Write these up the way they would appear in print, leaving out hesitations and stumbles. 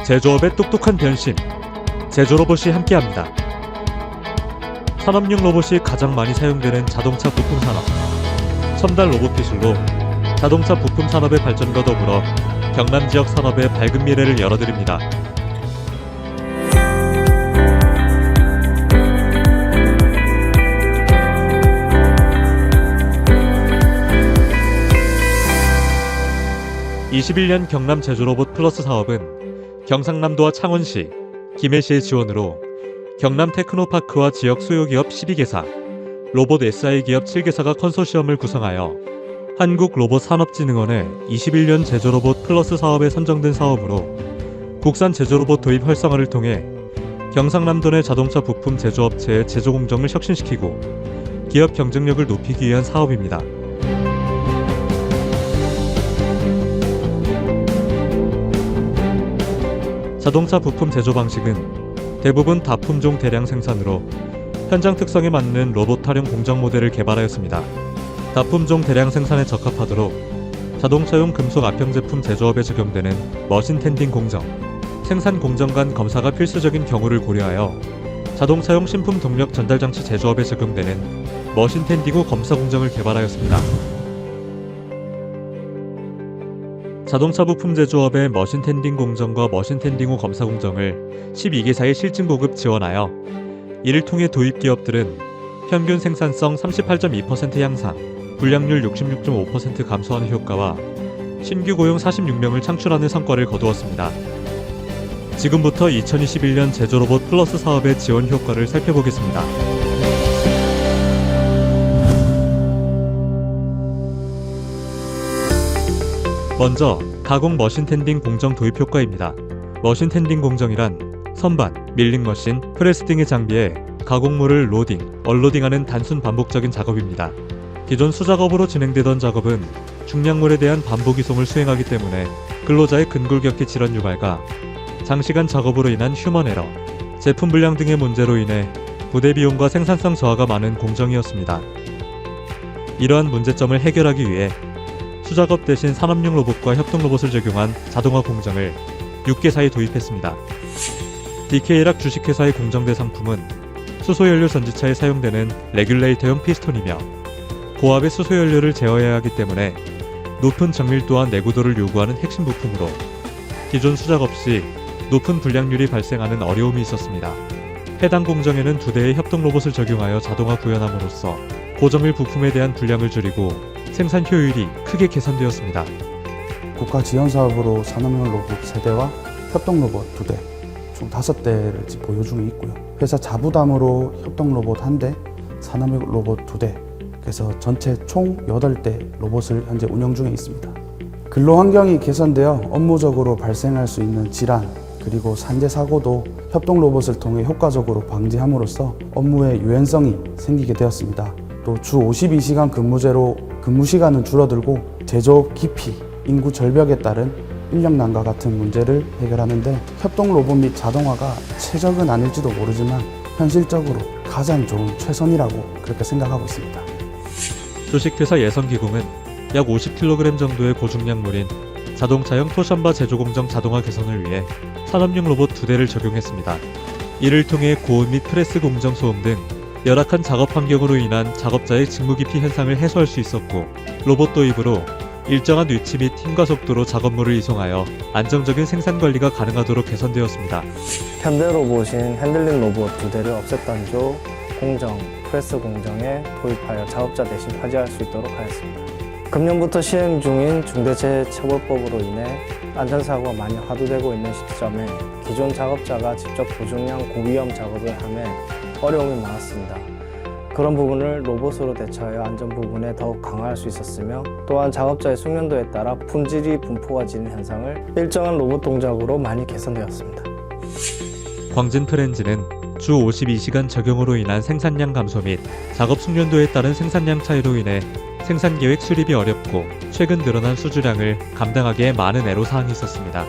제조업의 똑똑한 변신, 제조로봇이 함께합니다. 산업용 로봇이 가장 많이 사용되는 자동차 부품 산업. 첨단 로봇 기술로 자동차 부품 산업의 발전과 더불어 경남 지역 산업의 밝은 미래를 열어드립니다. (2021년) 경남 제조로봇 플러스 사업은 경상남도와 창원시, 김해시의 지원으로 경남 테크노파크와 지역 수요기업 12개사, 로봇 SI 기업 7개사가 컨소시엄을 구성하여 한국로봇산업진흥원의 21년 제조로봇 플러스 사업에 선정된 사업으로 국산 제조로봇 도입 활성화를 통해 경상남도 내 자동차 부품 제조업체의 제조공정을 혁신시키고 기업 경쟁력을 높이기 위한 사업입니다. 자동차 부품 제조 방식은 대부분 다품종 대량 생산으로 현장 특성에 맞는 로봇 탈용 공정 모델을 개발하였습니다. 다품종 대량 생산에 적합하도록 자동차용 금속 압형 제품 제조업에 적용되는 머신 텐딩 공정, 생산 공정 간 검사가 필수적인 경우를 고려하여 자동차용 신품 동력 전달 장치 제조업에 적용되는 머신 텐딩 후 검사 공정을 개발하였습니다. 자동차 부품 제조업의 머신 텐딩 공정과 머신 텐딩 후 검사 공정을 12개사에 실증 보급 지원하여 이를 통해 도입 기업들은 평균 생산성 38.2% 향상, 불량률 66.5% 감소하는 효과와 신규 고용 46명을 창출하는 성과를 거두었습니다. 지금부터 2021년 제조로봇 플러스 사업의 지원 효과를 살펴보겠습니다. 먼저 가공 머신 텐딩 공정 도입 효과입니다. 머신 텐딩 공정이란 선반, 밀링 머신, 프레스 등의 장비에 가공물을 로딩, 언로딩하는 단순 반복적인 작업입니다. 기존 수작업으로 진행되던 작업은 중량물에 대한 반복 이송을 수행하기 때문에 근로자의 근골격계 질환 유발과 장시간 작업으로 인한 휴먼 에러, 제품 불량 등의 문제로 인해 부대 비용과 생산성 저하가 많은 공정이었습니다. 이러한 문제점을 해결하기 위해 수작업 대신 산업용 로봇과 협동 로봇을 적용한 자동화 공정을 6개사에 도입했습니다. DK락 주식회사의 공정대 상품은 수소연료 전지차에 사용되는 레귤레이터용 피스톤이며 고압의 수소연료를 제어해야 하기 때문에 높은 정밀도와 내구도를 요구하는 핵심 부품으로 기존 수작업 시 높은 불량률이 발생하는 어려움이 있었습니다. 해당 공정에는 2대의 협동 로봇을 적용하여 자동화 구현함으로써 고정밀 부품에 대한 불량을 줄이고 생산 효율이 크게 개선되었습니다. 국가 지원 사업으로 산업용 로봇 3대와 협동 로봇 2대, 총 5대를 지금 보유 중에 있고요. 회사 자부담으로 협동 로봇 1대, 산업용 로봇 2대, 그래서 전체 총 8대 로봇을 현재 운영 중에 있습니다. 근로 환경이 개선되어 업무적으로 발생할 수 있는 질환, 그리고 산재 사고도 협동 로봇을 통해 효과적으로 방지함으로써 업무의 유연성이 생기게 되었습니다. 또 주 52시간 근무제로 근무 시간은 줄어들고 제조업 기피, 인구 절벽에 따른 인력 난과 같은 문제를 해결하는 데 협동 로봇 및 자동화가 최적은 아닐지도 모르지만 현실적으로 가장 좋은 최선이라고 그렇게 생각하고 있습니다. 주식회사 예성기공은 약 50kg 정도의 고중량물인 자동차용 토션바 제조 공정 자동화 개선을 위해 산업용 로봇 2대를 적용했습니다. 이를 통해 고온 및 프레스 공정 소음 등 열악한 작업 환경으로 인한 작업자의 직무 기피 현상을 해소할 수 있었고, 로봇 도입으로 일정한 위치 및 힘과 속도로 작업물을 이송하여 안정적인 생산 관리가 가능하도록 개선되었습니다. 현대 로봇인 핸들링 로봇 2대를 없앴던 조 공정, 프레스 공정에 도입하여 작업자 대신 파지할 수 있도록 하였습니다. 금년부터 시행 중인 중대재해처벌법으로 인해 안전사고가 많이 화두되고 있는 시점에 기존 작업자가 직접 고중량 고위험 작업을 하며 어려움이 많았습니다. 그런 부분을 로봇으로 대처하여 안전 부분에 더욱 강화할 수 있었으며, 또한 작업자의 숙련도에 따라 품질이 분포가 지는 현상을 일정한 로봇 동작으로 많이 개선되었습니다. 광진 프렌즈는 주 52시간 적용으로 인한 생산량 감소 및 작업 숙련도에 따른 생산량 차이로 인해 생산계획 수립이 어렵고 최근 늘어난 수주량을 감당하기에 많은 애로사항이 있었습니다.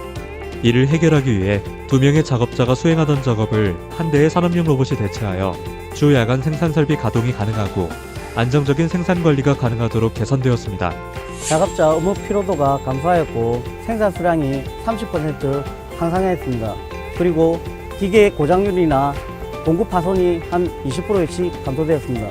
이를 해결하기 위해 2명의 작업자가 수행하던 작업을 한 대의 산업용 로봇이 대체하여 주 야간 생산 설비 가동이 가능하고 안정적인 생산 관리가 가능하도록 개선되었습니다. 작업자 업무 피로도가 감소하였고 생산 수량이 30% 상승했습니다. 그리고 기계 고장률이나 공구 파손이 한 20%씩 감소되었습니다.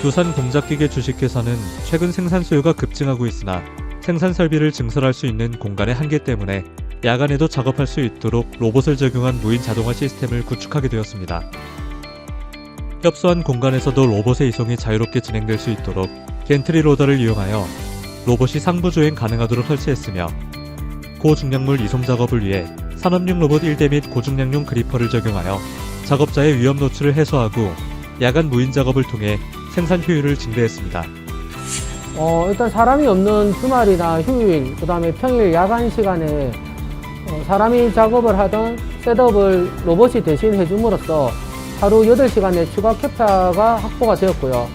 두산 공작기계 주식회사는 최근 생산 수요가 급증하고 있으나 생산 설비를 증설할 수 있는 공간의 한계 때문에 야간에도 작업할 수 있도록 로봇을 적용한 무인 자동화 시스템을 구축하게 되었습니다. 협소한 공간에서도 로봇의 이송이 자유롭게 진행될 수 있도록 겐트리 로더를 이용하여 로봇이 상부 주행 가능하도록 설치했으며 고중량물 이송 작업을 위해 산업용 로봇 1대 및 고중량용 그리퍼를 적용하여 작업자의 위험 노출을 해소하고 야간 무인 작업을 통해 생산 효율을 증대했습니다. 일단 사람이 없는 주말이나 휴일, 그 다음에 평일 야간 시간에 사람이 작업을 하던 셋업을 로봇이 대신 해줌으로써 하루 8시간의 추가 캡차가 확보가 되었고요.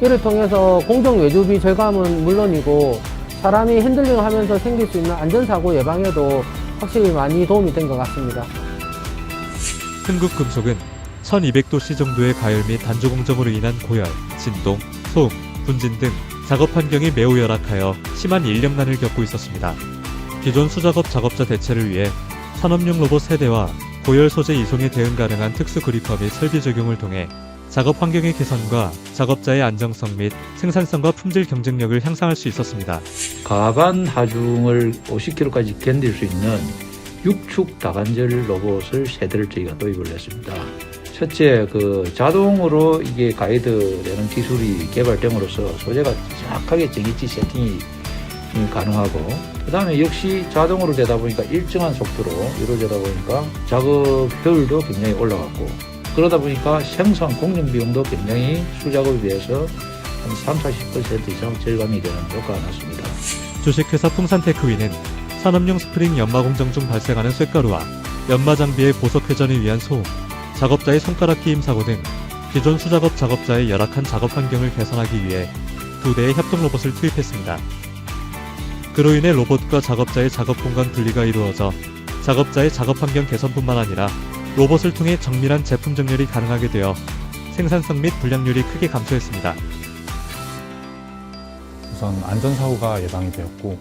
이를 통해서 공정 외주비 절감은 물론이고 사람이 핸들링을 하면서 생길 수 있는 안전사고 예방에도 확실히 많이 도움이 된 것 같습니다. 흥국금속은 1200도씨 정도의 가열 및 단조 공정으로 인한 고열, 진동, 소음, 분진 등 작업 환경이 매우 열악하여 심한 인력난을 겪고 있었습니다. 기존 수작업 작업자 대체를 위해 산업용 로봇 세대와 고열 소재 이송에 대응 가능한 특수 그리퍼 및 설비 적용을 통해 작업 환경의 개선과 작업자의 안정성 및 생산성과 품질 경쟁력을 향상할 수 있었습니다. 가반 하중을 50kg까지 견딜 수 있는 6축 다관절 로봇을 세대를 저희가 도입을 했습니다. 첫째, 자동으로 이게 가이드되는 기술이 개발됨으로써 소재가 정확하게 정위치 세팅이 가능하고, 그 다음에 역시 자동으로 되다 보니까 일정한 속도로 이루어지다 보니까 작업 효율도 굉장히 올라갔고, 그러다 보니까 생산 공정 비용도 굉장히 수작업에 비해서 한 30-40% 이상 절감이 되는 효과가 났습니다. 주식회사 풍산테크위는 산업용 스프링 연마 공정 중 발생하는 쇳가루와 연마 장비의 보석 회전을 위한 소음, 작업자의 손가락 끼임 사고 등 기존 수작업 작업자의 열악한 작업 환경을 개선하기 위해 2대의 협동 로봇을 투입했습니다. 그로 인해 로봇과 작업자의 작업 공간 분리가 이루어져 작업자의 작업 환경 개선뿐만 아니라 로봇을 통해 정밀한 제품 정렬이 가능하게 되어 생산성 및 불량률이 크게 감소했습니다. 우선 안전사고가 예방이 되었고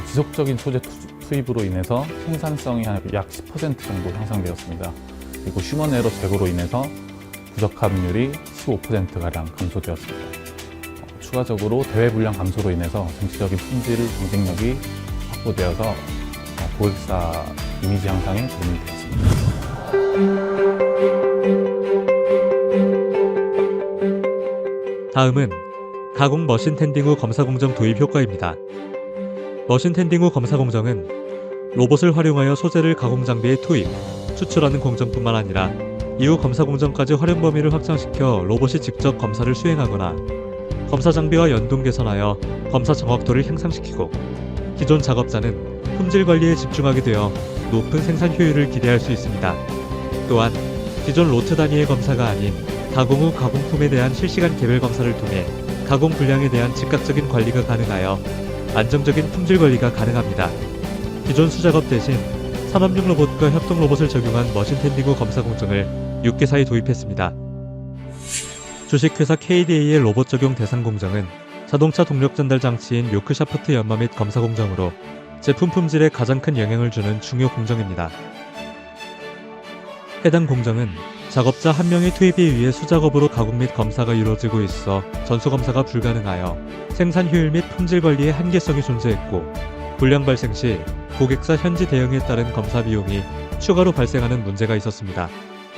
지속적인 소재 투입으로 인해서 생산성이 약 10% 정도 향상되었습니다. 그리고 휴먼 에러 제거로 인해서 부적합률이 15%가량 감소되었습니다. 추가적으로 대외 불량 감소로 인해서 전체적인 품질 경쟁력이 확보되어서 고객사 이미지 향상에 도움이 되었습니다. 다음은 가공 머신 텐딩 후 검사 공정 도입 효과입니다. 머신 텐딩 후 검사 공정은 로봇을 활용하여 소재를 가공 장비에 투입, 추출하는 공정뿐만 아니라 이후 검사 공정까지 활용 범위를 확장시켜 로봇이 직접 검사를 수행하거나 검사 장비와 연동 개선하여 검사 정확도를 향상시키고, 기존 작업자는 품질 관리에 집중하게 되어 높은 생산 효율을 기대할 수 있습니다. 또한 기존 로트 단위의 검사가 아닌 가공 후 가공품에 대한 실시간 개별 검사를 통해 가공 분량에 대한 즉각적인 관리가 가능하여 안정적인 품질 관리가 가능합니다. 기존 수작업 대신 산업용 로봇과 협동 로봇을 적용한 머신 텐딩 후 검사 공정을 6개사에 도입했습니다. 주식회사 KDA의 로봇 적용 대상 공정은 자동차 동력 전달 장치인 요크 샤프트 연마 및 검사 공정으로 제품 품질에 가장 큰 영향을 주는 중요 공정입니다. 해당 공정은 작업자 1명의 투입에 의해 수작업으로 가공 및 검사가 이루어지고 있어 전수검사가 불가능하여 생산 효율 및 품질 관리에 한계성이 존재했고, 불량 발생 시 고객사 현지 대응에 따른 검사 비용이 추가로 발생하는 문제가 있었습니다.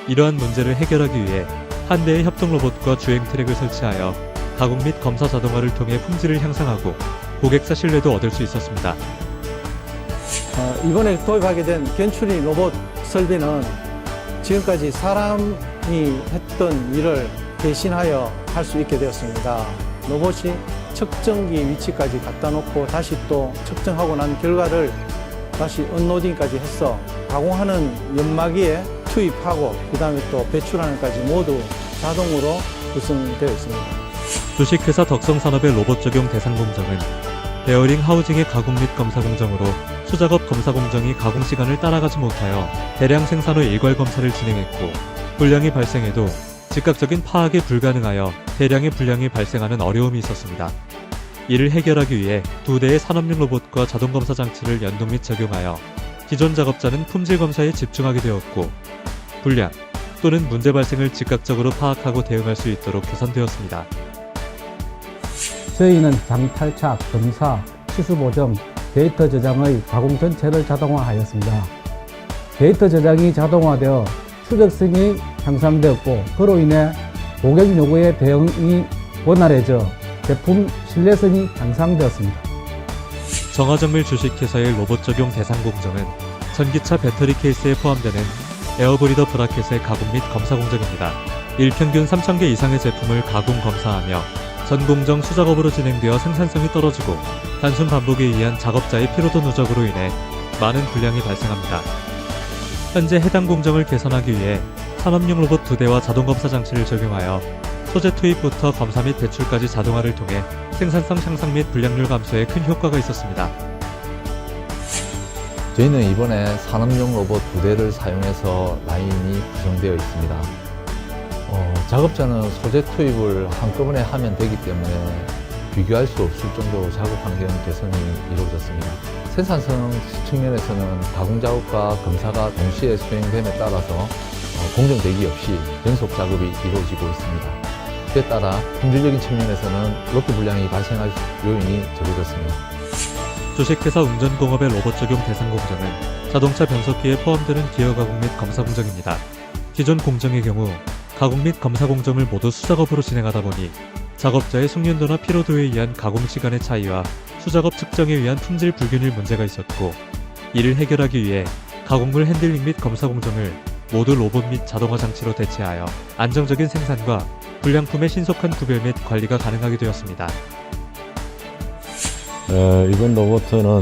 이러한 문제를 해결하기 위해 한 대의 협동 로봇과 주행 트랙을 설치하여 가공 및 검사 자동화를 통해 품질을 향상하고 고객사 신뢰도 얻을 수 있었습니다. 이번에 도입하게 된 겐츄리 로봇 설비는 지금까지 사람이 했던 일을 대신하여 할 수 있게 되었습니다. 로봇이 측정기 위치까지 갖다 놓고 다시 또 측정하고 난 결과를 다시 언로딩까지 해서 가공하는 연마기에 투입하고 그 다음에 또 배출하는 까지 모두 자동으로 구성되어 있습니다. 주식회사 덕성산업의 로봇 적용 대상 공정은 베어링 하우징의 가공 및 검사 공정으로 수작업 검사 공정이 가공 시간을 따라가지 못하여 대량 생산 후 일괄 검사를 진행했고, 불량이 발생해도 즉각적인 파악이 불가능하여 대량의 불량이 발생하는 어려움이 있었습니다. 이를 해결하기 위해 2대의 산업용 로봇과 자동 검사 장치를 연동 및 적용하여 기존 작업자는 품질 검사에 집중하게 되었고 불량 또는 문제 발생을 즉각적으로 파악하고 대응할 수 있도록 개선되었습니다. 저희는 장탈착, 검사, 치수 보정, 데이터 저장의 가공 전체를 자동화하였습니다. 데이터 저장이 자동화되어 추적성이 향상되었고 그로 인해 고객 요구에 대응이 원활해져 제품 신뢰성이 향상되었습니다. 정화정밀 주식회사의 로봇 적용 대상 공정은 전기차 배터리 케이스에 포함되는 에어브리더 브라켓의 가공 및 검사 공정입니다. 일평균 3,000개 이상의 제품을 가공 검사하며 전 공정 수작업으로 진행되어 생산성이 떨어지고 단순 반복에 의한 작업자의 피로도 누적으로 인해 많은 불량이 발생합니다. 현재 해당 공정을 개선하기 위해 산업용 로봇 2대와 자동검사 장치를 적용하여 소재 투입부터 검사 및 배출까지 자동화를 통해 생산성 향상 및 불량률 감소에 큰 효과가 있었습니다. 저희는 이번에 산업용 로봇 2대를 사용해서 라인이 구성되어 있습니다. 작업자는 소재 투입을 한꺼번에 하면 되기 때문에 비교할 수 없을 정도로 작업 환경 개선이 이루어졌습니다. 생산성 측면에서는 가공 작업과 검사가 동시에 수행됨에 따라서 공정 대기 없이 연속 작업이 이루어지고 있습니다. 그에 따라 품질적인 측면에서는 로또 불량이 발생할 요인이 적어졌습니다. 주식회사 운전공업의 로봇 적용 대상 공정은 자동차 변속기에 포함되는 기어 가공 및 검사 공정입니다. 기존 공정의 경우 가공 및 검사 공정을 모두 수작업으로 진행하다 보니 작업자의 숙련도나 피로도에 의한 가공 시간의 차이와 수작업 측정에 의한 품질 불균일 문제가 있었고 이를 해결하기 위해 가공물 핸들링 및 검사 공정을 모두 로봇 및 자동화 장치로 대체하여 안정적인 생산과 불량품의 신속한 구별 및 관리가 가능하게 되었습니다. 이번 로봇은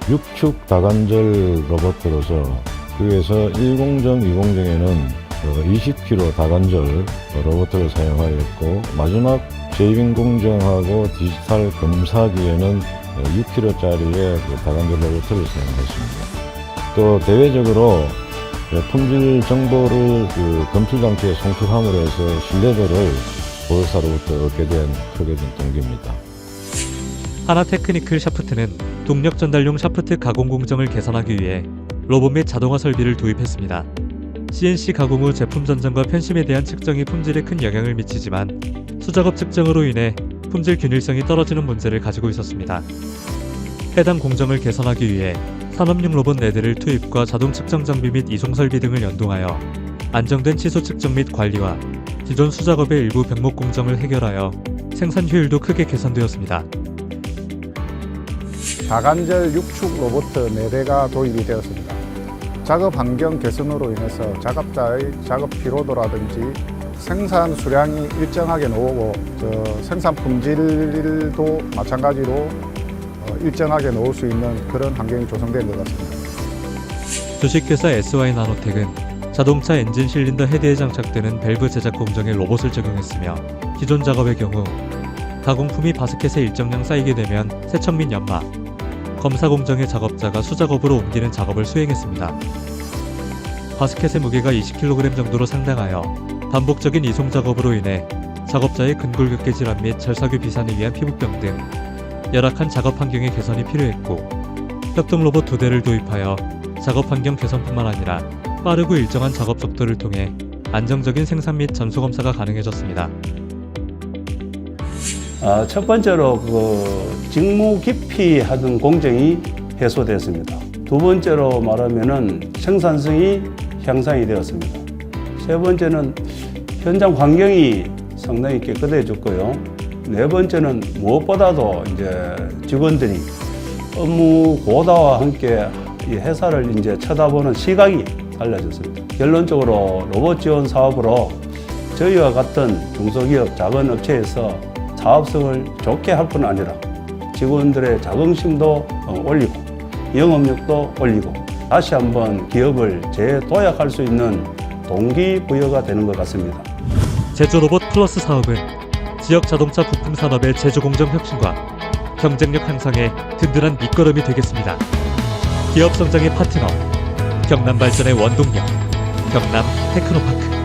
6축 다관절 로봇으로서 그에서 1공정, 2공정에는 20kg 다관절 로봇을 사용하였고 마지막 제이빙 공정하고 디지털 검사기에는 6kg짜리의 다관절 로봇을 사용했습니다. 또 대외적으로 품질 정보를 검출 장치에 송출함으로 해서 신뢰도를 보유사로부터 얻게 된 크게 된 동기입니다. 하나테크니클 샤프트는 동력 전달용 샤프트 가공 공정을 개선하기 위해 로봇 및 자동화 설비를 도입했습니다. CNC 가공 후 제품 전정과 편심에 대한 측정이 품질에 큰 영향을 미치지만 수작업 측정으로 인해 품질 균일성이 떨어지는 문제를 가지고 있었습니다. 해당 공정을 개선하기 위해 산업용 로봇 4대를 투입과 자동 측정 장비 및 이송 설비 등을 연동하여 안정된 치수 측정 및 관리와 기존 수작업의 일부 병목 공정을 해결하여 생산 효율도 크게 개선되었습니다. 다관절 6축 로봇 4대가 도입이 되었습니다. 작업 환경 개선으로 인해서 작업자의 작업 피로도라든지 생산 수량이 일정하게 나오고 생산 품질도 마찬가지로 일정하게 놓을 수 있는 그런 환경이 조성된 것 같습니다. 주식회사 SY나노텍은 자동차 엔진 실린더 헤드에 장착되는 밸브 제작 공정에 로봇을 적용했으며 기존 작업의 경우 가공품이 바스켓에 일정량 쌓이게 되면 세척 및 연마, 검사 공정의 작업자가 수작업으로 옮기는 작업을 수행했습니다. 바스켓의 무게가 20kg 정도로 상당하여 반복적인 이송 작업으로 인해 작업자의 근골격계 질환 및 절삭유 비산에 의한 피부병 등 열악한 작업 환경의 개선이 필요했고 협동 로봇 2대를 도입하여 작업 환경 개선뿐만 아니라 빠르고 일정한 작업 속도를 통해 안정적인 생산 및 전수 검사가 가능해졌습니다. 첫 번째로 직무 깊이 하던 공정이 해소되었습니다. 두 번째로 말하면은 생산성이 향상이 되었습니다. 세 번째는 현장 환경이 상당히 깨끗해졌고요. 네 번째는 무엇보다도 이제 직원들이 업무 고도와 함께 이 회사를 이제 쳐다보는 시각이 달라졌습니다. 결론적으로 로봇 지원 사업으로 저희와 같은 중소기업, 작은 업체에서 사업성을 좋게 할 뿐 아니라 직원들의 자긍심도 올리고 영업력도 올리고 다시 한번 기업을 재도약할 수 있는 동기부여가 되는 것 같습니다. 제조로봇 플러스 사업은 지역 자동차 부품 산업의 제조공정 혁신과 경쟁력 향상에 든든한 밑거름이 되겠습니다. 기업 성장의 파트너, 경남 발전의 원동력, 경남 테크노파크.